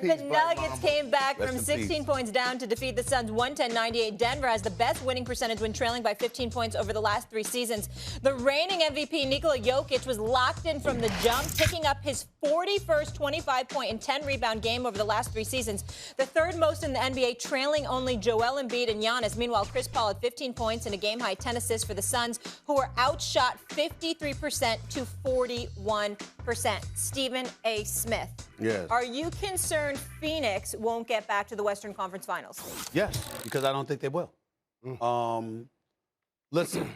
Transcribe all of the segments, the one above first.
The Nuggets came back from 16 points down to defeat the Suns 110-98. Denver has the best winning percentage when trailing by 15 points over the last 3 seasons. The reigning MVP, Nikola Jokic, was locked in from the jump, picking up his 41st 25-point and 10-rebound game over the last 3 seasons. The third most in the NBA, trailing only Joel Embiid and Giannis. Meanwhile, Chris Paul had 15 points and a game-high 10 assists for the Suns, who were outshot 53% to 41%. Stephen A. Smith. Yes. Are you concerned Phoenix won't get back to the Western Conference Finals? Yes, because I don't think they will. Listen,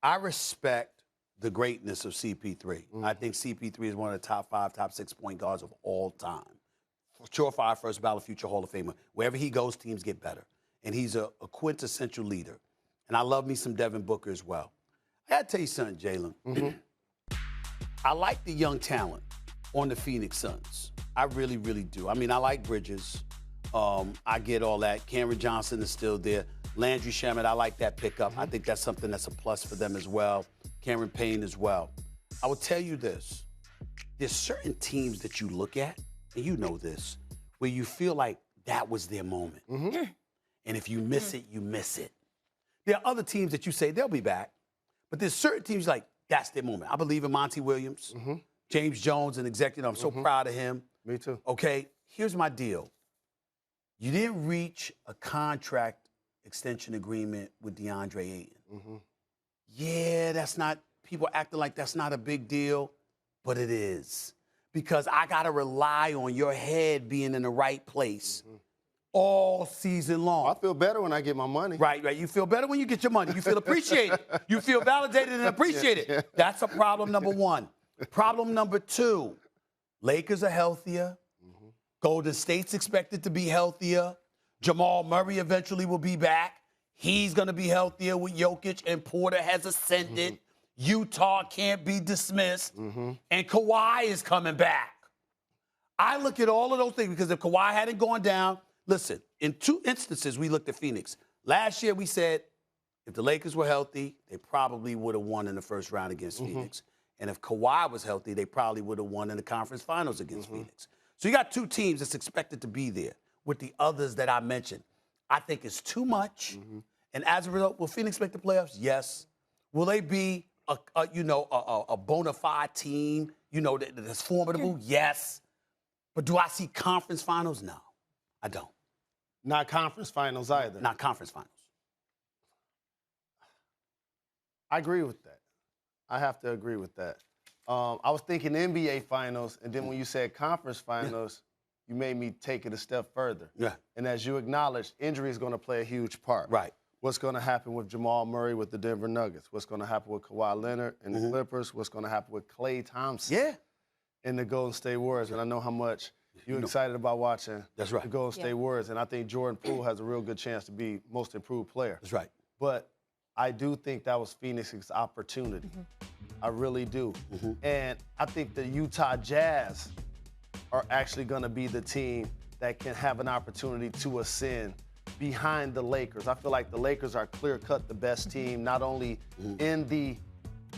I respect the greatness of CP3. I think CP3 is one of the top 5, top 6 point guards of all time. Surefire first ballot future Hall of Famer. Wherever he goes, teams get better. And he's a quintessential leader. And I love me some Devin Booker as well. I got to tell you something, Jalen. I like the young talent on the Phoenix Suns. I really, really do. I mean, I like Bridges. I get all that. Cameron Johnson is still there. Landry Shamet, I like that pickup. I think that's something that's a plus for them as well. Cameron Payne as well. I will tell you this. There's certain teams that you look at, and you know this, where you feel like that was their moment. And if you miss it, you miss it. There are other teams that you say they'll be back, but there's certain teams like that's their moment. I believe in Monty Williams, James Jones, an executive. I'm so proud of him. Me too. Okay, here's my deal. You didn't reach a contract extension agreement with DeAndre Ayton. Yeah, that's not, people acting like that's not a big deal, but it is. Because I got to rely on your head being in the right place all season long. I feel better when I get my money. Right. You feel better when you get your money. You feel appreciated. You feel validated and appreciated. That's a problem number one. Problem number two, Lakers are healthier. Golden State's expected to be healthier. Jamal Murray eventually will be back. He's going to be healthier with Jokic, and Porter has ascended. Utah can't be dismissed. And Kawhi is coming back. I look at all of those things because if Kawhi hadn't gone down, listen, in 2 instances, we looked at Phoenix. Last year, we said if the Lakers were healthy, they probably would have won in the first round against Phoenix. And if Kawhi was healthy, they probably would have won in the conference finals against Phoenix. So you got 2 teams that's expected to be there with the others that I mentioned. I think it's too much. And as a result, will Phoenix make the playoffs? Yes. Will they be a bona fide team, that's formidable? Yes. But do I see conference finals? No, I don't. Not conference finals either. Not conference finals. I agree with that. I have to agree with that. I was thinking NBA finals, and then when you said conference finals, you made me take it a step further. And as you acknowledged, injury is going to play a huge part. Right. What's going to happen with Jamal Murray with the Denver Nuggets? What's going to happen with Kawhi Leonard and the Clippers? What's going to happen with Klay Thompson in the Golden State Warriors? And I know how much you're excited about watching the Golden State Warriors. And I think Jordan Poole has a real good chance to be most improved player. That's right. But I do think that was Phoenix's opportunity. I really do. And I think the Utah Jazz are actually going to be the team that can have an opportunity to ascend behind the Lakers. I feel like the Lakers are clear-cut the best team, not only in the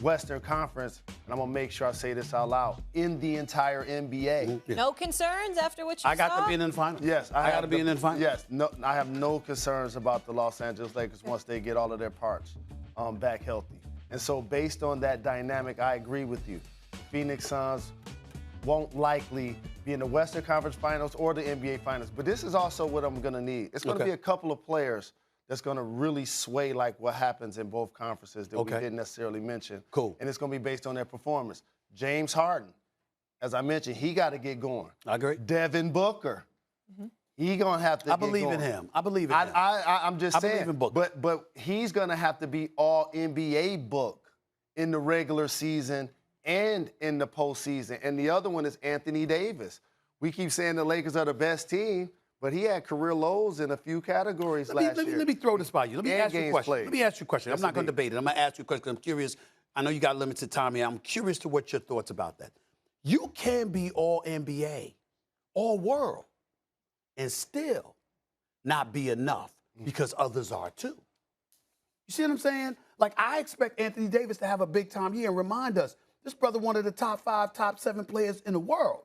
Western Conference, and I'm going to make sure I say this out loud, in the entire NBA. No concerns after what you saw? I got to be in the finals. Yes. I got to be in the finals. Yes. No, I have no concerns about the Los Angeles Lakers once they get all of their parts back healthy. And so based on that dynamic, I agree with you. Phoenix Suns won't likely be in the Western Conference Finals or the NBA Finals. But this is also what I'm going to need. It's going to be a couple of players that's going to really sway like what happens in both conferences that we didn't necessarily mention. And it's going to be based on their performance. James Harden, as I mentioned, he got to get going. I agree. Devin Booker. He's going to have to get going. I believe in him. I believe in him. I'm just saying. I believe in Booker. But he's going to have to be all NBA Book in the regular season and in the postseason. And the other one is Anthony Davis. We keep saying the Lakers are the best team, but he had career lows in a few categories last year. Let me throw this by you. Let me ask you a question. Let me ask you a question. I'm not going to debate it. I'm going to ask you a question because I'm curious. I know you got limited time here. I'm curious to what your thoughts about that. You can be all NBA, all world, and still not be enough because others are too. You see what I'm saying? Like, I expect Anthony Davis to have a big-time year and remind us, this brother one of the top 5, top 7 players in the world.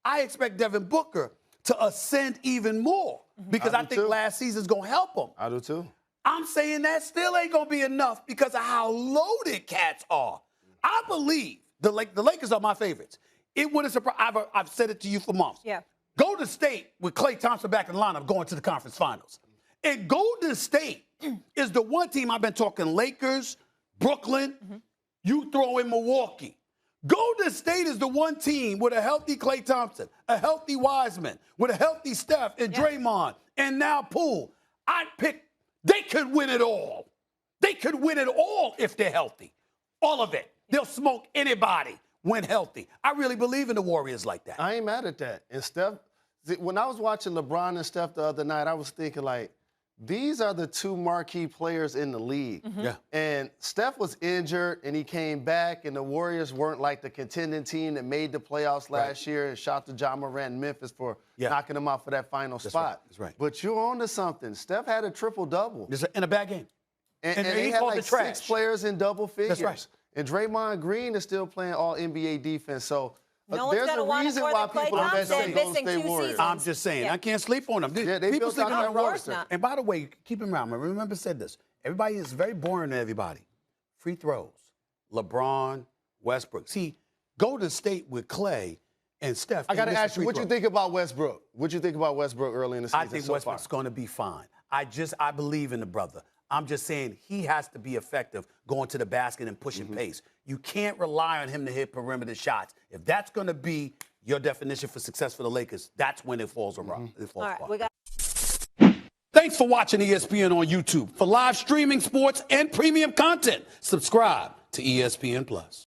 I expect Devin Booker to ascend even more because I think too. last season's going to help them. I do too. I'm saying that still ain't going to be enough because of how loaded Cats are. I believe the Lakers are my favorites. It wouldn't surprise. I've said it to you for months. Yeah. Golden State with Klay Thompson back in the lineup going to the conference finals. And Golden State is the one team I've been talking Lakers, Brooklyn, you throw in Milwaukee. Golden State is the one team with a healthy Klay Thompson, a healthy Wiseman, with a healthy Steph and Draymond, and now Poole. I'd pick, they could win it all. They could win it all if they're healthy. All of it. They'll smoke anybody when healthy. I really believe in the Warriors like that. I ain't mad at that. And Steph, when I was watching LeBron and Steph the other night, I was thinking like, these are the two marquee players in the league. Yeah. And Steph was injured, and he came back, and the Warriors weren't like the contending team that made the playoffs last year. And shout to Ja Morant and Memphis for knocking them out for that final spot. Right. That's right. But you're on to something. Steph had a triple-double. In a bad game. And he they had called like the trash. 6 players in double figures. That's right. And Draymond Green is still playing all NBA defense. So No one's there's gonna a want reason more why than Klay people invest Thompson in Golden missing State 2 Warriors. seasons. I'm just saying, I can't sleep on them. Yeah, they People built sleep out on that them. roster. roster. And by the way, keep in mind, remember said this. Everybody is very boring to everybody. Free throws. LeBron, Westbrook. See, Golden State with Klay and Steph. I got to they miss ask the you, free what you throw. think about Westbrook? What you think about Westbrook early in the season I think so Westbrook's far? going to be fine. I believe in the brother. I'm just saying he has to be effective going to the basket and pushing pace. You can't rely on him to hit perimeter shots. If that's going to be your definition for success for the Lakers, that's when it falls around. It falls All right, apart. we got. Thanks for watching ESPN on YouTube. For live streaming sports and premium content, subscribe to ESPN Plus.